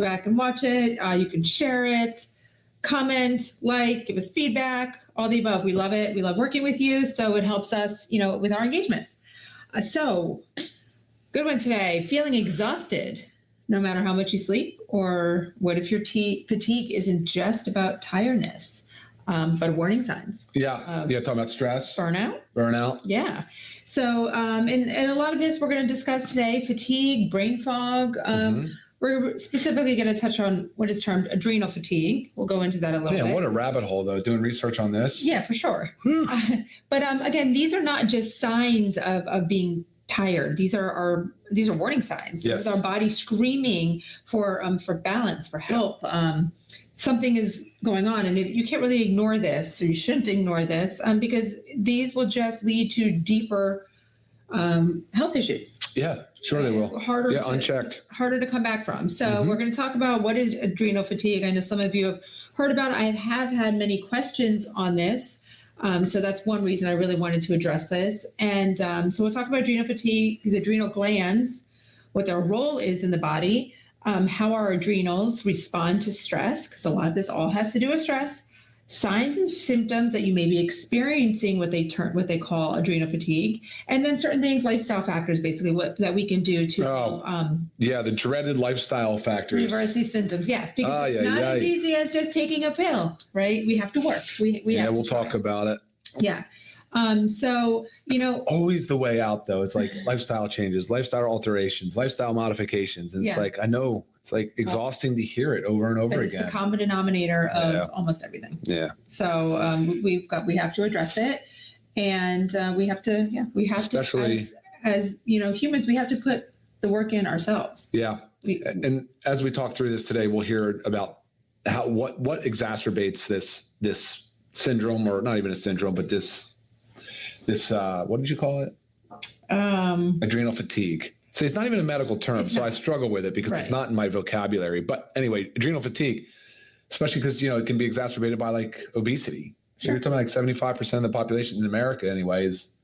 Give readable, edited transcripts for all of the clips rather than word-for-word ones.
go back and watch it. You can share it, comment, like, give us feedback, all the above. We love it. We love working with you. So it helps us, with our engagement. So good one today. Feeling exhausted no matter how much you sleep? Or what if your fatigue isn't just about tiredness, but warning signs? Yeah. Talking about stress. Burnout. Yeah. So, and a lot of this we're going to discuss today: fatigue, brain fog. We're specifically going to touch on what is termed adrenal fatigue. We'll go into that a little bit. Yeah, what a rabbit hole, though, doing research on this. Yeah, for sure. But again, these are not just signs of being tired. These are warning signs. Yes. This is our body screaming for balance, for help. Something is going on, and you can't really ignore this, or you shouldn't ignore this, because these will just lead to deeper health issues. Yeah, sure they will. Unchecked. Harder to come back from. So we're going to talk about what is adrenal fatigue. I know some of you have heard about it. I have had many questions on this. So that's one reason I really wanted to address this. And so we'll talk about adrenal fatigue, the adrenal glands, what their role is in the body, how our adrenals respond to stress, because a lot of this all has to do with stress, signs and symptoms that you may be experiencing what they call adrenal fatigue, and then certain things, lifestyle factors, basically that we can do to the dreaded lifestyle factors. Reverse these symptoms. Yes, because it's not as easy as just taking a pill, right? We have to work. We'll talk about it. Yeah. So, it's always the way out, though. It's like lifestyle changes, lifestyle alterations, lifestyle modifications. And it's like, I know it's like exhausting to hear it over and over again. It's the common denominator of almost everything. Yeah. So we have to address it, and we have to, especially as humans, we have to put the work in ourselves. Yeah. And as we talk through this today, we'll hear about what exacerbates this syndrome, or not even a syndrome, but this what did you call it? Adrenal fatigue. See, it's not even a medical term, so I struggle with it because it's not in my vocabulary. But anyway, adrenal fatigue, especially because it can be exacerbated by like obesity. So you're talking like 75% of the population in America anyway is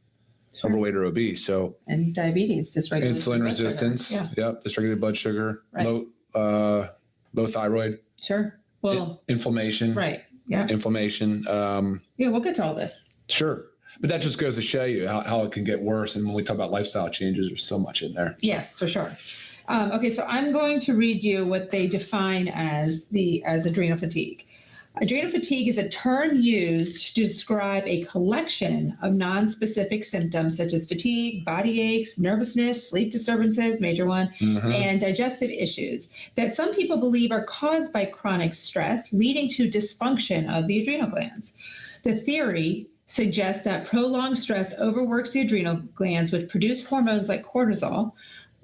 overweight or obese. And diabetes, dysregulated insulin resistance, dysregulated blood sugar, low thyroid. Sure. Well, inflammation. Right. Yeah. Inflammation. We'll get to all this. Sure. But that just goes to show you how it can get worse. And when we talk about lifestyle changes, there's so much in there. So. Yes, for sure. Okay, so I'm going to read you what they define as adrenal fatigue. Adrenal fatigue is a term used to describe a collection of nonspecific symptoms such as fatigue, body aches, nervousness, sleep disturbances, major one, and digestive issues that some people believe are caused by chronic stress, leading to dysfunction of the adrenal glands. The theory suggests that prolonged stress overworks the adrenal glands, which produce hormones like cortisol,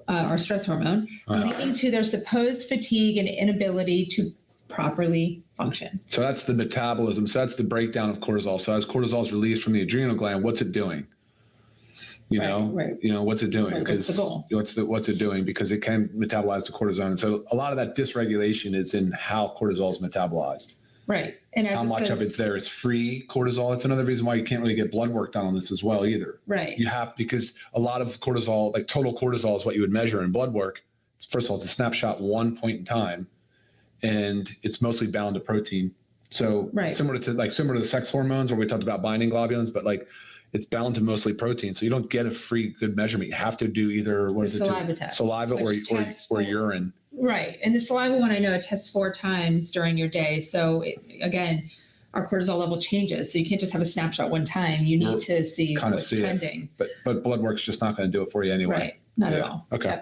our stress hormone, leading to their supposed fatigue and inability to properly function. So that's the metabolism. So that's the breakdown of cortisol. So as cortisol is released from the adrenal gland, what's it doing? What's it doing? What's the goal? What's it doing? Because it can metabolize the cortisol. And so a lot of that dysregulation is in how cortisol is metabolized. Right. And how much of it's there is free cortisol. It's another reason why you can't really get blood work done on this as well either. Right. Because a lot of cortisol, like total cortisol is what you would measure in blood work. First of all, it's a snapshot one point in time, and it's mostly bound to protein. So similar to the sex hormones where we talked about binding globulins, but like it's bound to mostly protein. So you don't get a free good measurement. You have to do either saliva or urine. Right. And the saliva one, I know it tests 4 times during your day. So again, our cortisol level changes. So you can't just have a snapshot one time. You need to see what's trending. But blood work's just not going to do it for you anyway. Right. Not at all. Okay.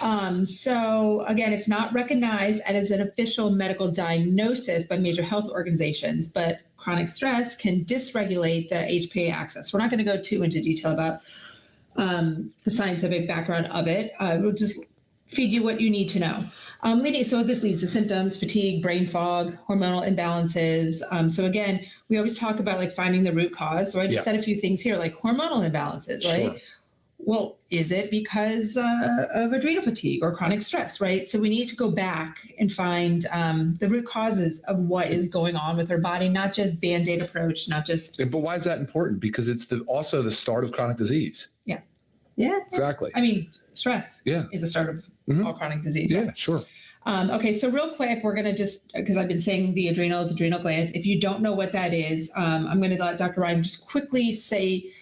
Yep. So again, it's not recognized as an official medical diagnosis by major health organizations, but chronic stress can dysregulate the HPA axis. We're not going to go too into detail about the scientific background of it. We'll just feed you what you need to know. So this leads to symptoms: fatigue, brain fog, hormonal imbalances. So again, we always talk about like finding the root cause. So I just said a few things here, like hormonal imbalances, right? Sure. Well, is it because of adrenal fatigue or chronic stress, right? So we need to go back and find the root causes of what is going on with our body, not just Band-Aid approach, not just... But why is that important? Because it's also the start of chronic disease. Yeah. Exactly. I mean, stress is the start of all chronic disease. Yeah, sure. Okay, so real quick, we're going to just, because I've been saying the adrenals, adrenal glands. If you don't know what that is, I'm going to let Dr. Ryan just quickly say,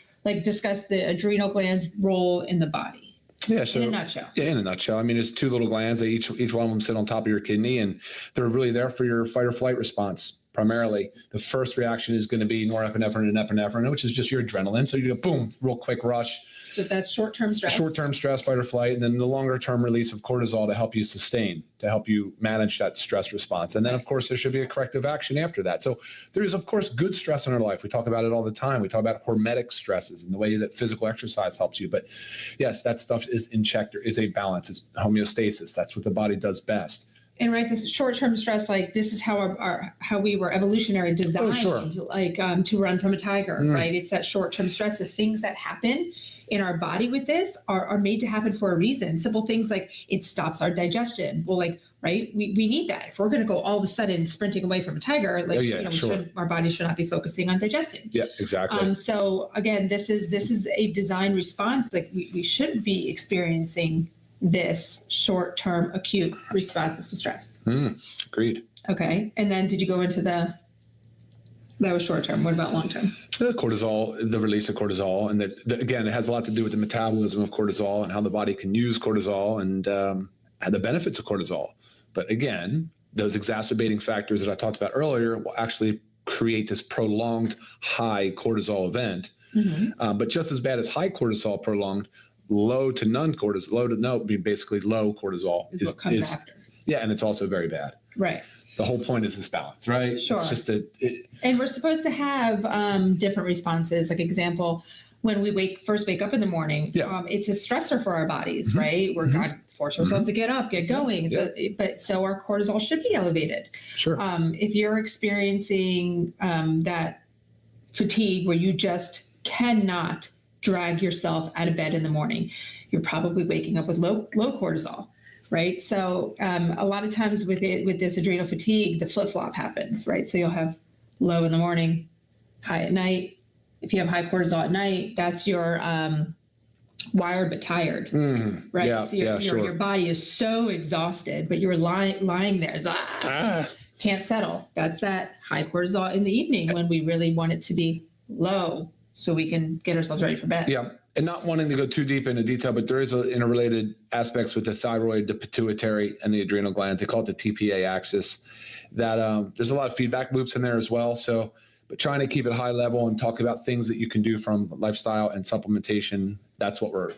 discuss the adrenal glands' role in the body. Yeah, so, in a nutshell. Yeah, in a nutshell. I mean, it's two little glands. Each one of them sit on top of your kidney, and they're really there for your fight or flight response. Primarily, the first reaction is going to be norepinephrine and epinephrine, which is just your adrenaline. So you go boom, real quick rush. So that's short-term stress. Short-term stress, fight or flight, and then the longer-term release of cortisol to help you sustain, to help you manage that stress response. And then, of course, there should be a corrective action after that. So there is, of course, good stress in our life. We talk about it all the time. We talk about hormetic stresses and the way that physical exercise helps you. But yes, that stuff is in check. There is a balance. It's homeostasis. That's what the body does best. And this short-term stress, this is how how we were evolutionary designed, to run from a tiger, right? It's that short-term stress. The things that happen in our body with this are made to happen for a reason. Simple things like it stops our digestion. Well, right? We need that. If we're going to go all of a sudden sprinting away from a tiger, our body should not be focusing on digesting. Yeah, exactly. So again, this is a design response. We shouldn't be experiencing this short-term acute responses to stress. Agreed. Okay. And then did you go into that was short-term. What about long-term? Cortisol, the release of cortisol. And that again, it has a lot to do with the metabolism of cortisol and how the body can use cortisol and the benefits of cortisol. But again, those exacerbating factors that I talked about earlier will actually create this prolonged high cortisol event. But just as bad as high cortisol prolonged, low to none cortisol, low to no, basically low cortisol is what comes after. Yeah, and it's also very bad. Right. The whole point is this balance, right? Sure. It's just and we're supposed to have different responses. Like example, when we first wake up in the morning, it's a stressor for our bodies, right? We're got to force ourselves to get up, get going. So our cortisol should be elevated. Sure. If you're experiencing that fatigue where you just cannot drag yourself out of bed in the morning, you're probably waking up with low cortisol, right? So a lot of times with this adrenal fatigue, the flip-flop happens, right? So you'll have low in the morning, high at night. If you have high cortisol at night, that's your wired but tired, right? Yeah, so sure. Your body is so exhausted, but you're lying there, can't settle. That's that high cortisol in the evening when we really want it to be low, so we can get ourselves ready for bed. Yeah, and not wanting to go too deep into detail, but there is interrelated aspects with the thyroid, the pituitary, and the adrenal glands. They call it the TPA axis. That there's a lot of feedback loops in there as well. So, but trying to keep it high level and talk about things that you can do from lifestyle and supplementation. That's what we're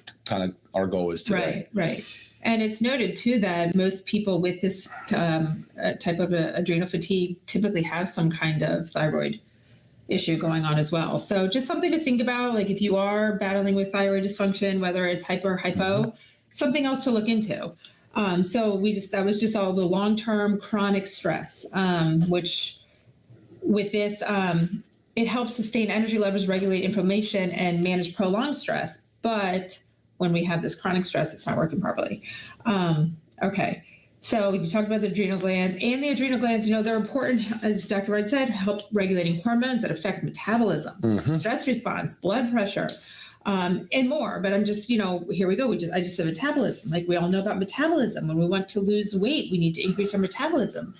our goal is today. Right. And it's noted too that most people with this type of adrenal fatigue typically have some kind of thyroid issue going on as well. So just something to think about, if you are battling with thyroid dysfunction, whether it's hyper or hypo, something else to look into. So that was just all the long-term chronic stress, which with this, it helps sustain energy levels, regulate inflammation, and manage prolonged stress. But when we have this chronic stress, it's not working properly. Okay. So you talked about the adrenal glands, and the adrenal glands, they're important, as Dr. Wright said, help regulating hormones that affect metabolism, stress response, blood pressure, and more. But I'm just, here we go. I just said metabolism. We all know about metabolism. When we want to lose weight, we need to increase our metabolism.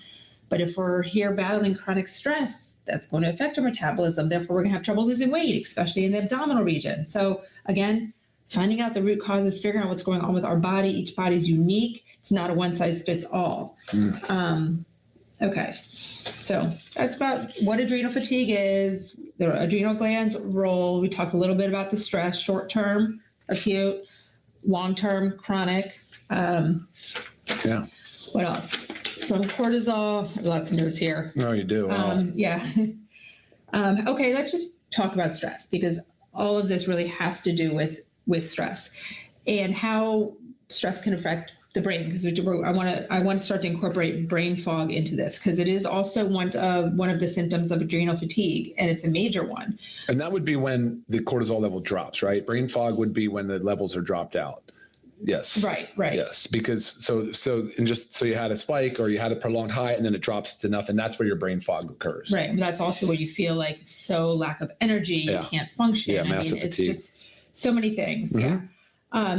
But if we're here battling chronic stress, that's going to affect our metabolism. Therefore, we're going to have trouble losing weight, especially in the abdominal region. So again, finding out the root causes, figuring out what's going on with our body. Each body's unique. It's not a one size fits all. Okay. So that's about what adrenal fatigue is, the adrenal glands role. We talked a little bit about the stress, short-term, acute, long-term, chronic. What else? Some cortisol, lots of notes here. Oh, you do. Wow. Okay, let's just talk about stress, because all of this really has to do with stress and how stress can affect the brain, because I want to start to incorporate brain fog into this, because it is also one of the symptoms of adrenal fatigue, and it's a major one. And that would be when the cortisol level drops, right? Brain fog would be when the levels are dropped out. Yes. Right. Yes, because so you had a spike or you had a prolonged high and then it drops to nothing. That's where your brain fog occurs. Right. But that's also where you feel lack of energy. You can't function. Yeah, massive fatigue. It's just so many things. Yeah.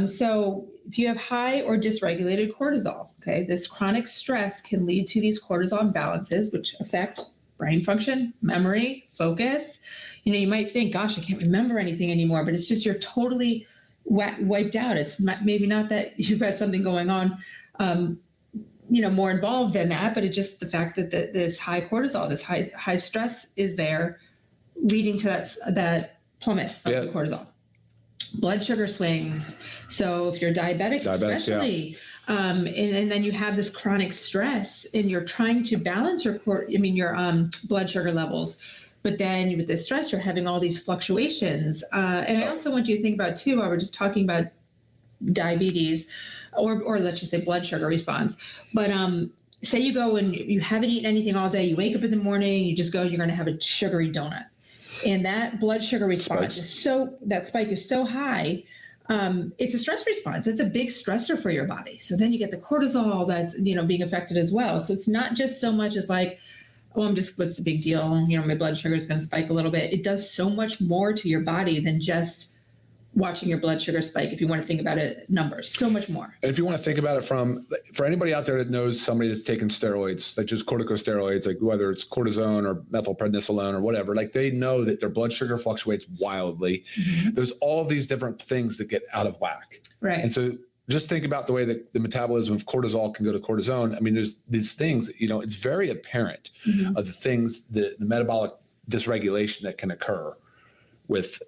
So if you have high or dysregulated cortisol, okay, this chronic stress can lead to these cortisol imbalances, which affect brain function, memory, focus. You might think, gosh, I can't remember anything anymore, but it's just you're totally wiped out. It's maybe not that you've got something going on, more involved than that, but it's just the fact that this high cortisol, this high stress is there, leading to that plummet of the cortisol. Blood sugar swings. So if you're diabetic especially, and then you have this chronic stress and you're trying to balance your blood sugar levels, but then with the stress, you're having all these fluctuations. And I also want you to think about too, while we're just talking about diabetes, or let's just say blood sugar response. But say you go and you haven't eaten anything all day, you wake up in the morning, you just go, you're going to have a sugary donut. And that blood sugar response that spike is so high. It's a stress response. It's a big stressor for your body. So then you get the cortisol that's, being affected as well. So it's not just so much as like, oh, what's the big deal? My blood sugar is going to spike a little bit. It does so much more to your body than just watching your blood sugar spike. If you want to think about it, numbers, so much more. And if you want to think about it for anybody out there that knows somebody that's taken steroids, like just corticosteroids, like whether it's cortisone or methylprednisolone or whatever, like they know that their blood sugar fluctuates wildly. Mm-hmm. There's all these different things that get out of whack. Right. And so just think about the way that the metabolism of cortisol can go to cortisone. I mean, there's these things, it's very apparent mm-hmm. of the things, the metabolic dysregulation that can occur with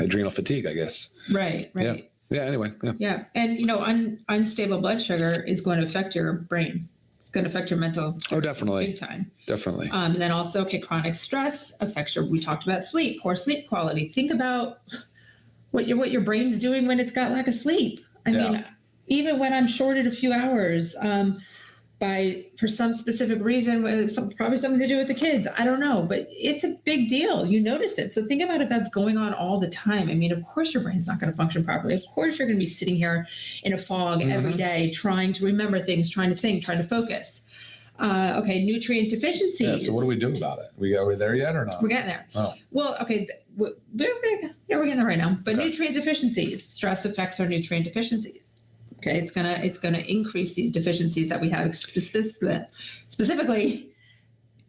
adrenal fatigue, I guess. Right. Yeah. Anyway. Yeah. And, unstable blood sugar is going to affect your brain. It's going to affect your mental. Oh, definitely. Big time. Definitely. And then also, chronic stress affects we talked about sleep, poor sleep quality. Think about what your brain's doing when it's got lack of sleep. I mean, even when I'm shorted a few hours, for some specific reason, probably something to do with the kids. I don't know, but it's a big deal. You notice it. So think about if that's going on all the time. I mean, of course your brain's not going to function properly. Of course you're going to be sitting here in a fog mm-hmm. every day, trying to remember things, trying to think, trying to focus. Nutrient deficiencies. Yeah, so what do we do about it? Are we there yet or not? We're getting there. Oh. Well, okay. We're getting there right now. But nutrient deficiencies, stress affects our nutrient deficiencies. Okay, it's gonna increase these deficiencies that we have. Specifically,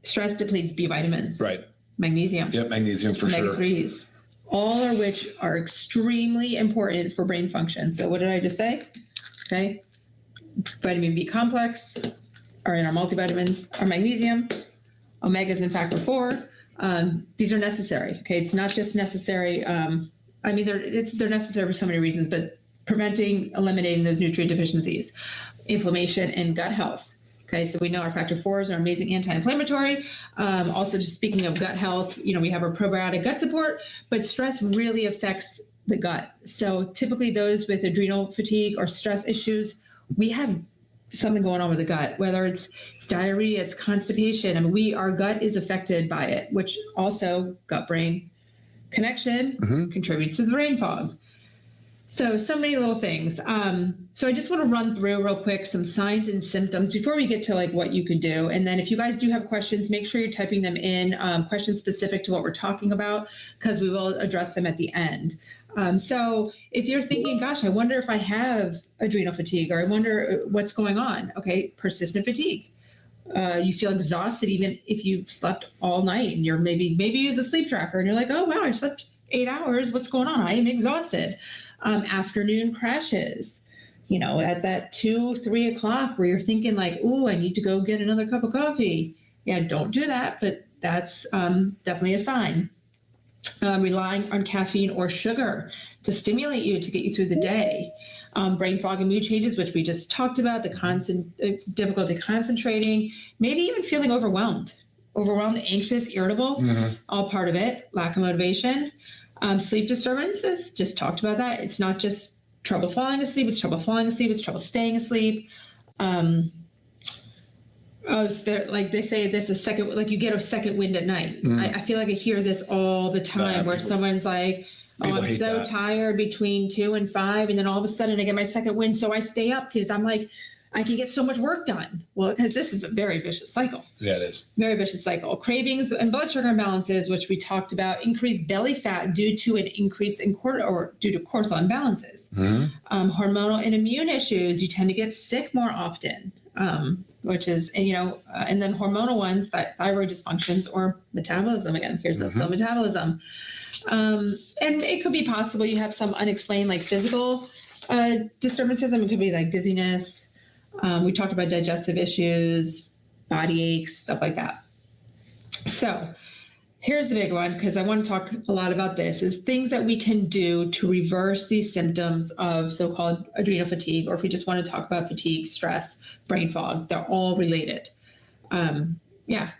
stress depletes B vitamins. Right. Magnesium. Yep, magnesium for sure. Omega-3s, all of which are extremely important for brain function. So what did I just say? Okay, vitamin B complex are in our multivitamins. Our magnesium, omegas and factor 4. These are necessary. Okay, it's not just necessary. They're necessary for so many reasons, but eliminating those nutrient deficiencies, inflammation, and gut health. Okay, so we know our factor 4s are amazing anti-inflammatory. Also, just speaking of gut health, we have our probiotic gut support, but stress really affects the gut. So typically those with adrenal fatigue or stress issues, we have something going on with the gut, whether it's diarrhea, it's constipation. I mean, our gut is affected by it, which also gut-brain connection mm-hmm. contributes to the brain fog. So many little things. So I just want to run through real quick some signs and symptoms before we get to what you can do. And then if you guys do have questions, make sure you're typing them in, questions specific to what we're talking about, because we will address them at the end. So if you're thinking, gosh, I wonder if I have adrenal fatigue, or I wonder what's going on. Okay, persistent fatigue. You feel exhausted even if you've slept all night, and you're maybe use a sleep tracker and you're like, oh, wow, I slept 8 hours. What's going on? I am exhausted. Afternoon crashes, at that 2-3 o'clock where you're thinking ooh, I need to go get another cup of coffee. Yeah, don't do that, but that's definitely a sign. Relying on caffeine or sugar to stimulate you, to get you through the day. Brain fog and mood changes, which we just talked about, the difficulty concentrating, maybe even feeling overwhelmed, anxious, irritable, mm-hmm. all part of it. Lack of motivation. Sleep disturbances, just talked about that. It's not just trouble falling asleep, it's trouble staying asleep. They say this is you get a second wind at night. Mm. I feel like I hear this all the time where someone's like, oh, I'm so tired between 2 and 5, and then all of a sudden I get my second wind, so I stay up because I'm like, I can get so much work done. Well, because this is a very vicious cycle. Yeah, it is. Very vicious cycle. Cravings and blood sugar imbalances, which we talked about, increased belly fat due to an increase in due to cortisol imbalances. Hormonal and immune issues, you tend to get sick more often, which is, and then hormonal ones, thyroid dysfunctions or metabolism. Again, here's the slow metabolism. And it could be possible you have some unexplained like physical disturbances. It could be like dizziness. We talked about digestive issues, body aches, stuff like that. So here's the big one, because I want to talk a lot about this, is things that we can do to reverse these symptoms of so-called adrenal fatigue, or if we just want to talk about fatigue, stress, brain fog, they're all related. Yeah.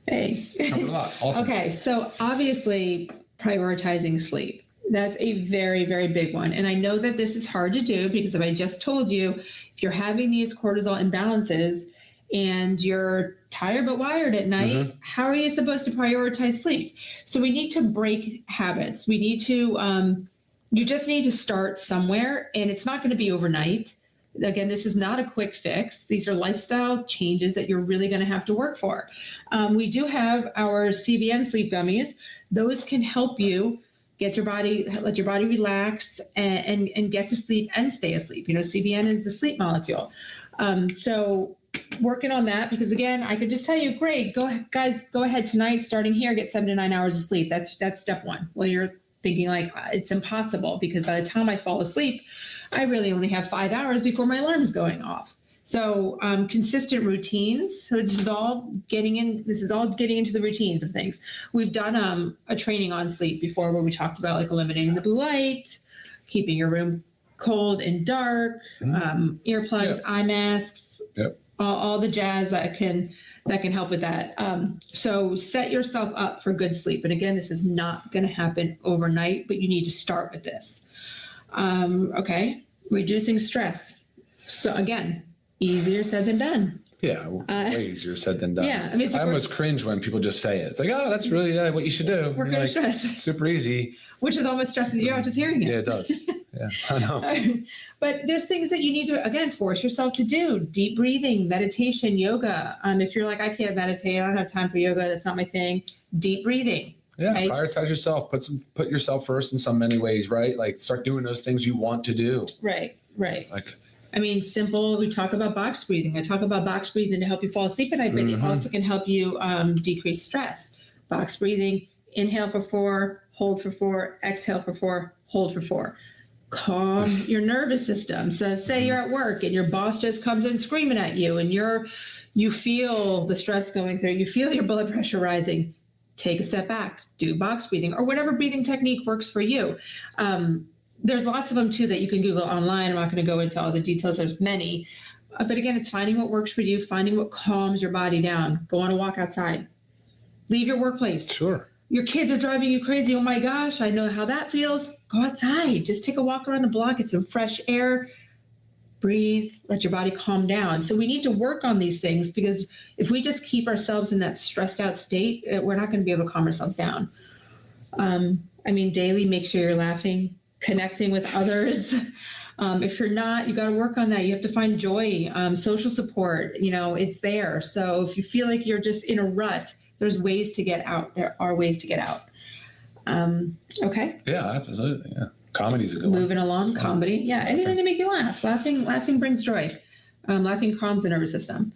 Hey. Covered a lot. Awesome. Okay, so obviously prioritizing sleep. That's a very, very big one. And I know that this is hard to do because if I just told you, if you're having these cortisol imbalances and you're tired but wired at night, how are you supposed to prioritize sleep? So we need to break habits. We need to, you just need to start somewhere, and it's not going to be overnight. Again, this is not a quick fix. These are lifestyle changes that you're really going to have to work for. We do have our CBN sleep gummies. Those can help you let your body relax and get to sleep and stay asleep. CBN is the sleep molecule. So working on that, because again, I could just tell you, great, go ahead tonight, starting here, get 7 to 9 hours of sleep. That's step one. Well, you're thinking like it's impossible because by the time I fall asleep, I really only have 5 hours before my alarm is going off. So consistent routines. So this is all getting into the routines of things. We've done a training on sleep before where we talked about like eliminating the blue light, keeping your room cold and dark, earplugs, eye masks, all the jazz that can help with that. So set yourself up for good sleep. And again, this is not going to happen overnight, but you need to start with this. Okay, reducing stress. So again, easier said than done. Yeah, way easier said than done. Yeah, I almost cringe when people just say it. It's like, oh, that's really what you should do. Work on stress. Super easy. Which is almost stresses you out just hearing it. Yeah, it does. Yeah, I know. But there's things that you need to, again, force yourself to do. Deep breathing, meditation, yoga. If you're like, I can't meditate, I don't have time for yoga, that's not my thing. Deep breathing. Yeah, okay? Prioritize yourself. Put yourself first in so many ways, right? Like start doing those things you want to do. Right. Like, simple, we talk about box breathing. I talk about box breathing to help you fall asleep at night, but it also can help you decrease stress. Box breathing, inhale for 4, hold for 4, exhale for 4, hold for 4. Calm your nervous system. So say you're at work and your boss just comes in screaming at you and you feel the stress going through, you feel your blood pressure rising. Take a step back, do box breathing or whatever breathing technique works for you. There's lots of them too that you can Google online. I'm not going to go into all the details. There's many. But again, it's finding what works for you, finding what calms your body down. Go on a walk outside. Leave your workplace. Sure. Your kids are driving you crazy. Oh my gosh, I know how that feels. Go outside. Just take a walk around the block. Get some fresh air. Breathe. Let your body calm down. So we need to work on these things because if we just keep ourselves in that stressed out state, we're not going to be able to calm ourselves down. Daily, make sure you're laughing, connecting with others. If you're not, you got to work on that. You have to find joy, social support, it's there. So if you feel like you're just in a rut, there's ways to get out. There are ways to get out. Okay. Yeah, absolutely. Yeah. Comedy's a good one. Moving along, comedy. Yeah. Anything to make you laugh. Laughing brings joy. Laughing calms the nervous system.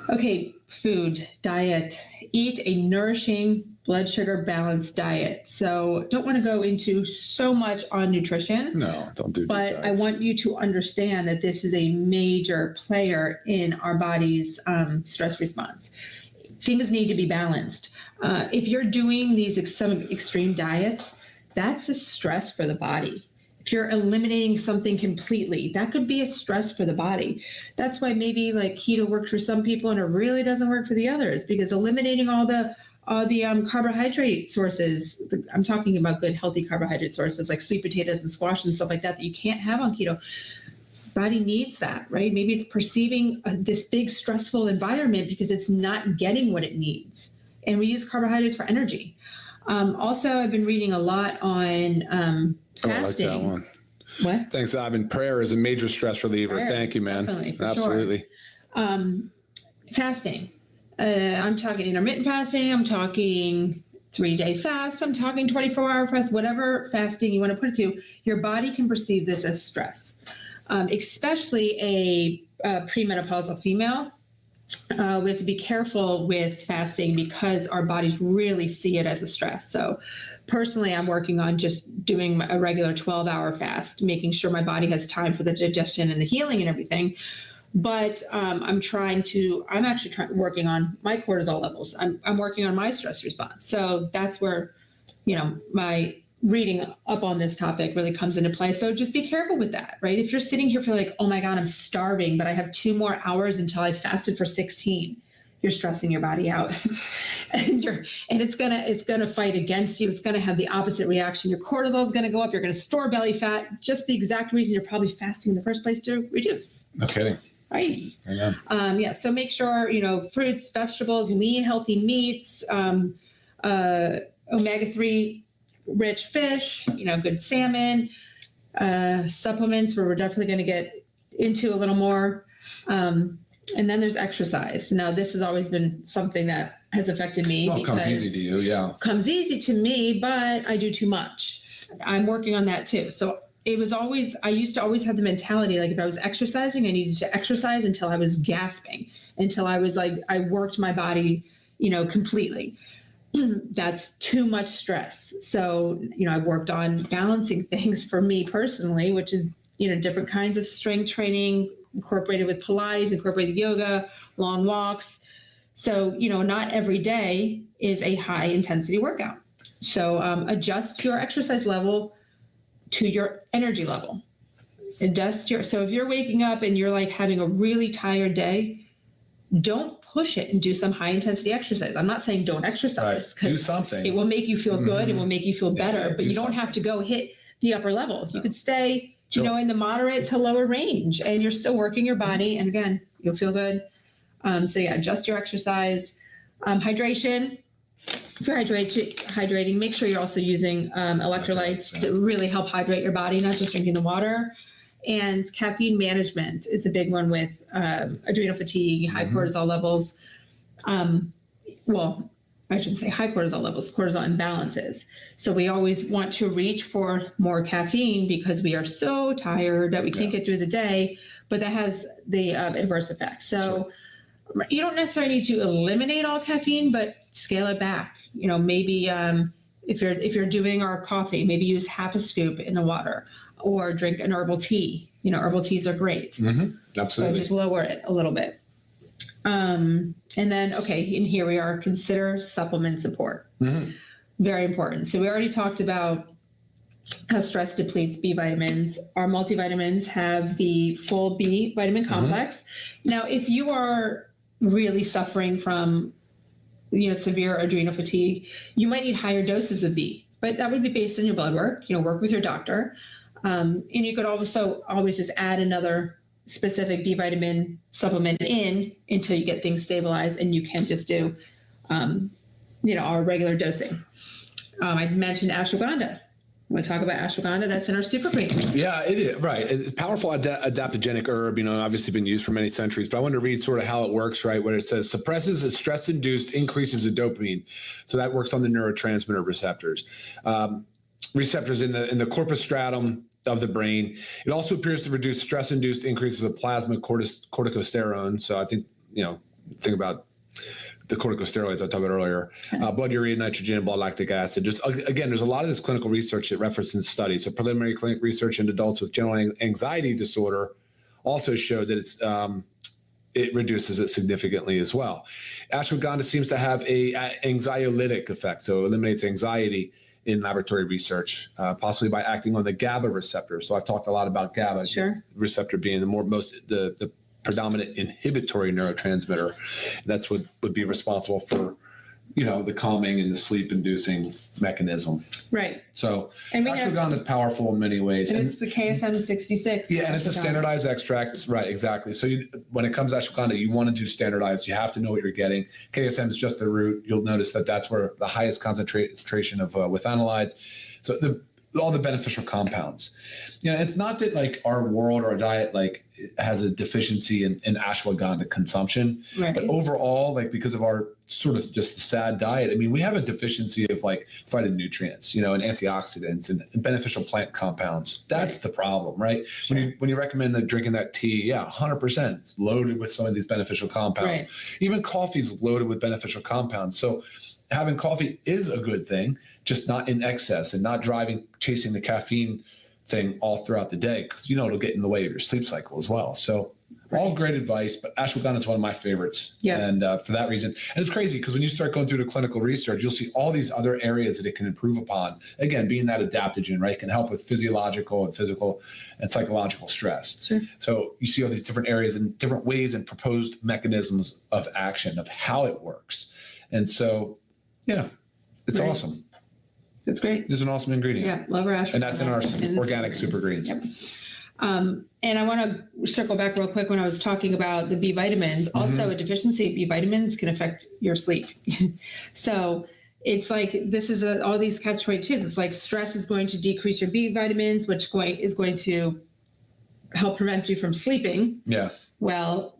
Okay. Food, diet, eat a nourishing blood sugar balanced diet. So don't want to go into so much on nutrition. No, don't do that. But I want you to understand that this is a major player in our body's stress response. Things need to be balanced. If you're doing some extreme diets, that's a stress for the body. If you're eliminating something completely, that could be a stress for the body. That's why maybe like keto works for some people and it really doesn't work for the others, because eliminating all the carbohydrate sources, I'm talking about good, healthy carbohydrate sources like sweet potatoes and squash and stuff like that you can't have on keto. Body needs that, right? Maybe it's perceiving this big stressful environment because it's not getting what it needs. And we use carbohydrates for energy. Also, I've been reading a lot on fasting. I like that one. What? Thanks, Ivan. Prayer is a major stress reliever. Prayer, Thank you, man. definitely, for Absolutely. Fasting. I'm talking intermittent fasting. I'm talking 3-day fast. I'm talking 24-hour fast, whatever fasting you want to put it to. Your body can perceive this as stress, especially a premenopausal female. We have to be careful with fasting because our bodies really see it as a stress. So personally, I'm working on just doing a regular 12-hour fast, making sure my body has time for the digestion and the healing and everything. But I'm actually working on my cortisol levels. I'm working on my stress response. So that's where, my reading up on this topic really comes into play. So just be careful with that, right? If you're sitting here feeling like, oh my God, I'm starving, but I have 2 more hours until I fasted for 16, you're stressing your body out. and it's gonna fight against you. It's gonna have the opposite reaction. Your cortisol is gonna go up. You're gonna store belly fat. Just the exact reason you're probably fasting in the first place, to reduce. No kidding. Right. Yeah. So make sure, fruits, vegetables, lean, healthy meats, omega-3 rich fish, good salmon, supplements where we're definitely going to get into a little more. And then there's exercise. Now, this has always been something that has affected me. Well, it comes easy to you. Yeah. Comes easy to me, but I do too much. I'm working on that too. So I used to always have the mentality, like if I was exercising, I needed to exercise until I was gasping, until I was like, I worked my body, completely. That's too much stress. So, I've worked on balancing things for me personally, which is, different kinds of strength training incorporated with Pilates, incorporated yoga, long walks. So, not every day is a high intensity workout. So adjust your exercise level to your energy level. So if you're waking up and you're like having a really tired day, don't push it and do some high intensity exercise. I'm not saying don't exercise, because do something. It will make you feel good. It will make you feel better, but you don't have to go hit the upper level. You could stay, in the moderate to lower range, and you're still working your body. And again, you'll feel good. Adjust your exercise. Hydration. If you're hydrating, make sure you're also using electrolytes to really help hydrate your body, not just drinking the water. And caffeine management is a big one with adrenal fatigue, high cortisol levels. I shouldn't say high cortisol levels, cortisol imbalances. So we always want to reach for more caffeine because we are so tired that we can't get through the day, but that has the adverse effects. So you don't necessarily need to eliminate all caffeine, but scale it back. Maybe if you're doing our coffee, maybe use half a scoop in the water, or drink an herbal tea. Herbal teas are great. Absolutely. So just lower it a little bit. And then, and here we are, consider supplement support. Very important. So we already talked about how stress depletes B vitamins. Our multivitamins have the full B vitamin complex. Now, if you are really suffering from, severe adrenal fatigue, you might need higher doses of B, but that would be based on your blood work, work with your doctor. And you could also always just add another specific B vitamin supplement in until you get things stabilized, and you can just do, our regular dosing. I mentioned ashwagandha. I want to talk about ashwagandha. That's in our super greens. Yeah, it is. Right. It's a powerful adaptogenic herb, obviously been used for many centuries, but I want to read sort of how it works, right? Where it says suppresses a stress-induced increases of dopamine. So that works on the neurotransmitter receptors. Receptors in the corpus stratum of the brain. It also appears to reduce stress-induced increases of plasma corticosterone. So I think, think about the corticosteroids I talked about earlier, blood urea nitrogen, and blood lactic acid. Just again, there's a lot of this clinical research that referenced in studies. So preliminary clinical research in adults with general anxiety disorder also showed that it reduces it significantly as well. Ashwagandha seems to have a anxiolytic effect, so it eliminates anxiety in laboratory research, possibly by acting on the GABA receptor. So I've talked a lot about GABA receptor being the predominant inhibitory neurotransmitter. That's what would be responsible for, the calming and the sleep-inducing mechanism. Right. So ashwagandha is powerful in many ways. And it's the KSM 66. Yeah, and it's a standardized extract. Right, exactly. So when it comes to ashwagandha, you want to do standardized. You have to know what you're getting. KSM is just the root. You'll notice that that's where the highest concentration of withanolides. So all the beneficial compounds. It's not that like our world or our diet like has a deficiency in ashwagandha consumption, Right. but overall, like because of our sort of just sad diet, I mean, we have a deficiency of like phytonutrients, and antioxidants and beneficial plant compounds. That's the problem, right? Sure. When you recommend drinking that tea, 100%, it's loaded with some of these beneficial compounds. Right. Even coffee is loaded with beneficial compounds. So having coffee is a good thing, just not in excess and not chasing the caffeine thing all throughout the day, because it'll get in the way of your sleep cycle as well. So all great advice, but ashwagandha is one of my favorites. Yeah. And for that reason, and it's crazy because when you start going through the clinical research, you'll see all these other areas that it can improve upon. Again, being that adaptogen, right, can help with physiological and physical and psychological stress. Sure. So you see all these different areas and different ways and proposed mechanisms of action of how it works. And so, it's awesome. It's great. It's an awesome ingredient. Yeah, love our ashwagandha. And that's in our organic super greens. Yep. And I want to circle back real quick when I was talking about the B vitamins. Mm-hmm. Also, a deficiency of B vitamins can affect your sleep. So it's like this is all these catch-22s. It's like stress is going to decrease your B vitamins, which is going to help prevent you from sleeping. Yeah. Well,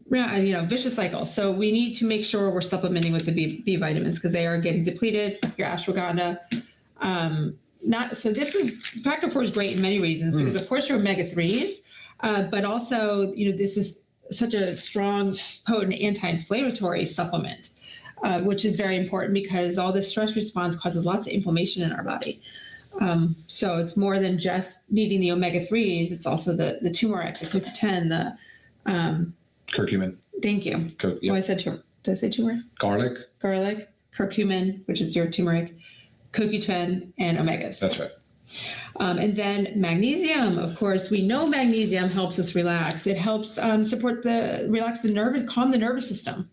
vicious cycle. So we need to make sure we're supplementing with the B vitamins because they are getting depleted. Your ashwagandha. So this is factor 4 is great in many reasons because of course your omega-3s, but also, this is such a strong, potent anti-inflammatory supplement, which is very important because all this stress response causes lots of inflammation in our body. So it's more than just needing the omega-3s. It's also the turmeric, the CoQ10, the curcumin. Thank you. Yep. Oh, I said turmeric. Did I say turmeric? Garlic, curcumin, which is your turmeric, CoQ10, and omegas. That's right. And then magnesium. Of course, we know magnesium helps us relax. It helps relax the nervous, calm the nervous system.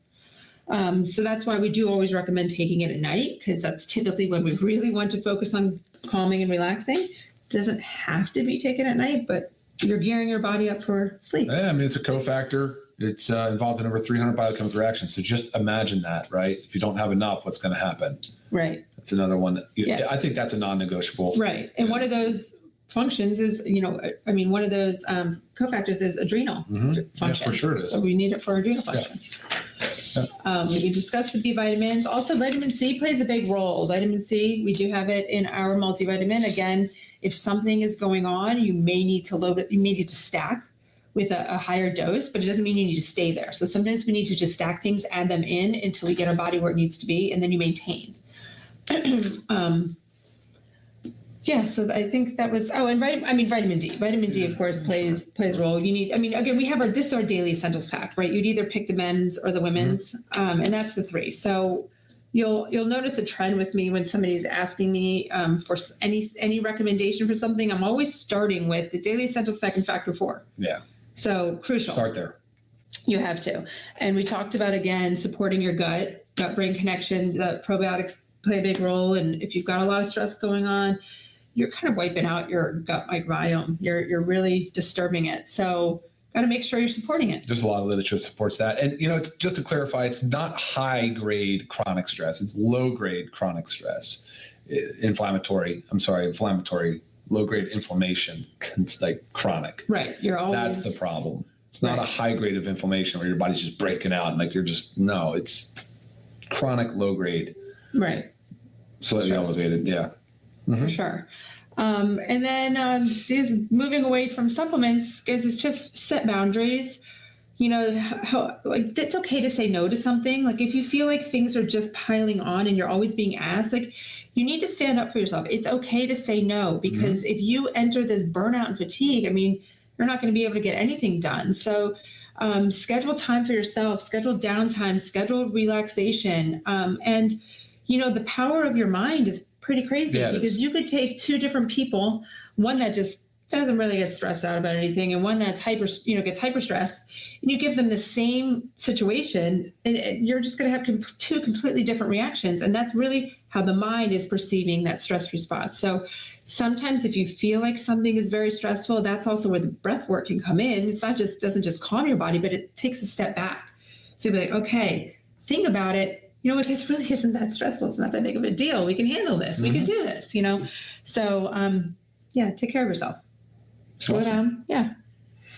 So that's why we do always recommend taking it at night because that's typically when we really want to focus on calming and relaxing. It doesn't have to be taken at night, but you're gearing your body up for sleep. Yeah, I mean, it's a cofactor. It's involved in over 300 biochemical reactions. So just imagine that, right? If you don't have enough, what's going to happen? Right. That's another one. I think that's a non-negotiable. Right. And one of those functions is, one of those cofactors is adrenal function. Yeah, for sure it is. So we need it for adrenal function. Yeah. We discussed the B vitamins. Also, vitamin C plays a big role. Vitamin C, we do have it in our multivitamin. Again, if something is going on, you may need to load it. You may need to stack with a higher dose, but it doesn't mean you need to stay there. So sometimes we need to just stack things, add them in until we get our body where it needs to be, and then you maintain. So I think that was, and vitamin D. Vitamin D, of course, plays a role. You need, again, this is our daily essentials pack, right? You'd either pick the men's or the women's, and that's the 3. So you'll notice a trend with me when somebody's asking me for any recommendation for something. I'm always starting with the daily essentials pack and factor 4. Yeah. So crucial. Start there. You have to. And we talked about, again, supporting your gut-brain connection. The probiotics play a big role. And if you've got a lot of stress going on, you're kind of wiping out your gut microbiome. You're really disturbing it. So got to make sure you're supporting it. There's a lot of literature that supports that. And, just to clarify, it's not high-grade chronic stress. It's low-grade chronic stress. Inflammatory, low-grade inflammation, like chronic. Right. That's the problem. It's not a high grade of inflammation where your body's just breaking out and like it's chronic low grade. Right. Slightly elevated. Yeah. Mm-hmm. For sure. And then moving away from supplements is just set boundaries. It's okay to say no to something. Like if you feel like things are just piling on and you're always being asked, like you need to stand up for yourself. It's okay to say no, because if you enter this burnout and fatigue, you're not going to be able to get anything done. So schedule time for yourself, schedule downtime, schedule relaxation. And the power of your mind is pretty crazy because you could take 2 different people, one that just doesn't really get stressed out about anything, and one that's gets hyper stressed, and you give them the same situation, and you're just going to have 2 completely different reactions. And that's really how the mind is perceiving that stress response. So sometimes if you feel like something is very stressful, that's also where the breath work can come in. It's doesn't just calm your body, but it takes a step back. So you'll be like, okay, think about it. you know what, this really isn't that stressful. It's not that big of a deal. We can handle this. We can do this, you know? So, yeah, take care of yourself. Slow down. Yeah.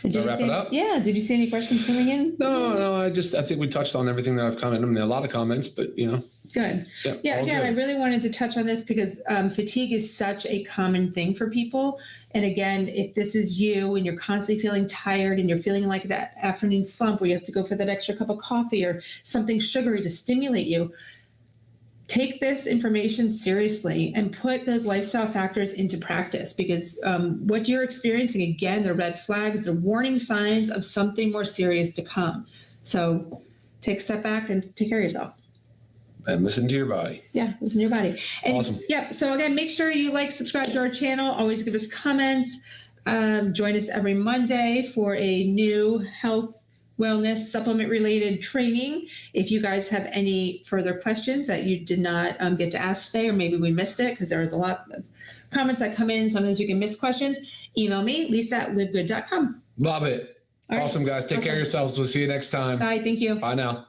So wrap it up? Yeah. Did you see any questions coming in? No. I think we touched on everything that I've commented. I mean, a lot of comments, but you know. Good. Yeah. Again, I really wanted to touch on this because fatigue is such a common thing for people. And again, if this is you and you're constantly feeling tired and you're feeling like that afternoon slump where you have to go for that extra cup of coffee or something sugary to stimulate you, take this information seriously and put those lifestyle factors into practice, because what you're experiencing, again, the red flags, the warning signs of something more serious to come. So take a step back and take care of yourself. And listen to your body. Yeah, listen to your body. And awesome. Yeah. So again, make sure you subscribe to our channel. Always give us comments. Join us every Monday for a new health, wellness, supplement related training. If you guys have any further questions that you did not get to ask today, or maybe we missed it because there was a lot of comments that come in. Sometimes we can miss questions. Email me, lisa@livegood.com. Love it. Awesome, guys. Take care of yourselves. We'll see you next time. Bye. Thank you. Bye now.